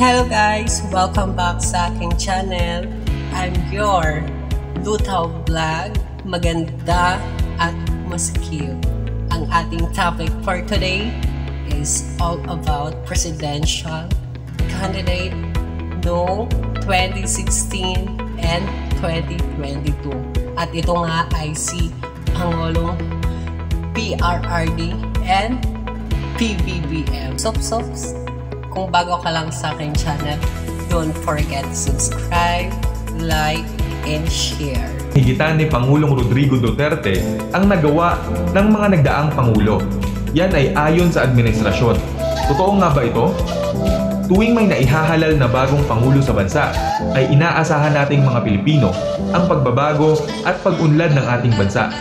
Hello guys! Welcome back sa aking channel. I'm your Lutaw Vlog. Maganda at mas cute. Ang ating topic for today is all about presidential candidate noong 2016 and 2022. At ito nga ay si Pangulong PRRD and PBBM. Sops. Kung bago ka lang sa aking channel, don't forget to subscribe, like, and share. Higitan ni Pangulong Rodrigo Duterte ang nagawa ng mga nagdaang Pangulo. Yan ay ayon sa administrasyon. Totoo nga ba ito? Tuwing may naihahalal na bagong Pangulo sa bansa, ay inaasahan nating mga Pilipino ang pagbabago at pag-unlad ng ating bansa.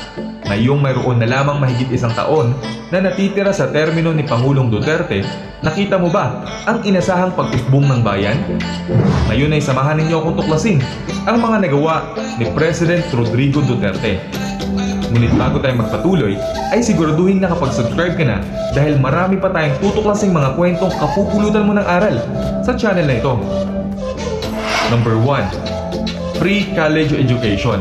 Ngayong mayroon na lamang mahigit isang taon na natitira sa termino ni Pangulong Duterte, nakita mo ba ang inasahang pag-usbong ng bayan? Ngayon ay samahan ninyo akong tuklasin ang mga nagawa ni President Rodrigo Duterte. Ngunit bago tayo magpatuloy, ay siguraduhin na kapag-subscribe ka na dahil marami pa tayong tutuklasing mga kwentong kapupulutan mo ng aral sa channel na ito. Number 1. Free college education.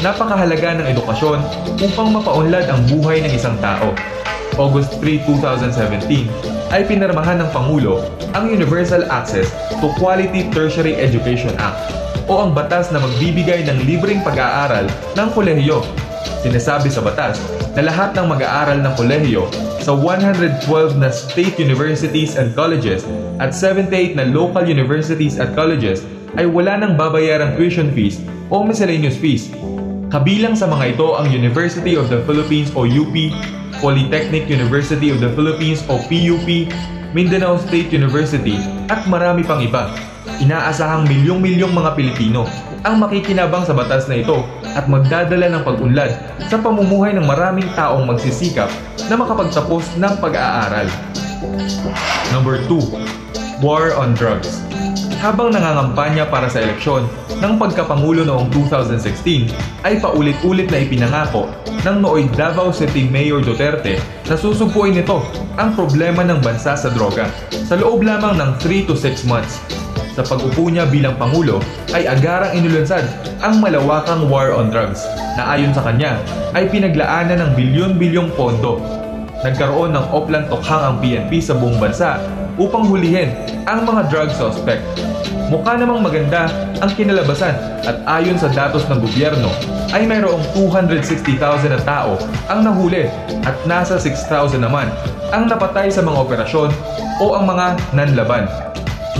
Napakahalaga ng edukasyon upang mapaunlad ang buhay ng isang tao. August 3, 2017 ay pinirmahan ng Pangulo ang Universal Access to Quality Tertiary Education Act o ang batas na magbibigay ng libreng pag-aaral ng kolehiyo. Sinasabi sa batas na lahat ng mag-aaral ng kolehiyo sa 112 na state universities and colleges at 78 na local universities at colleges ay wala nang babayarang tuition fees o miscellaneous fees. Kabilang sa mga ito ang University of the Philippines o UP, Polytechnic University of the Philippines o PUP, Mindanao State University at marami pang iba. Inaasahang milyong-milyong mga Pilipino ang makikinabang sa batas na ito at magdadala ng pag-unlad sa pamumuhay ng maraming taong magsisikap na makapagtapos ng pag-aaral. Number 2. War on Drugs. Habang nangangampanya para sa eleksyon ng pagkapangulo noong 2016, ay paulit-ulit na ipinangako ng nooy Davao City Mayor Duterte na susumpuin nito ang problema ng bansa sa droga sa loob lamang ng 3 to 6 months. Sa pag-upo niya bilang Pangulo ay agarang inulunsad ang malawakang war on drugs na ayon sa kanya ay pinaglaanan ng bilyon-bilyong pondo. Nagkaroon ng oplan tokhang ang PNP sa buong bansa upang hulihin ang mga drug suspect. Mukha namang maganda ang kinalabasan at ayon sa datos ng gobyerno ay mayroong 260,000 na tao ang nahuli at nasa 6,000 naman ang napatay sa mga operasyon o ang mga nanlaban.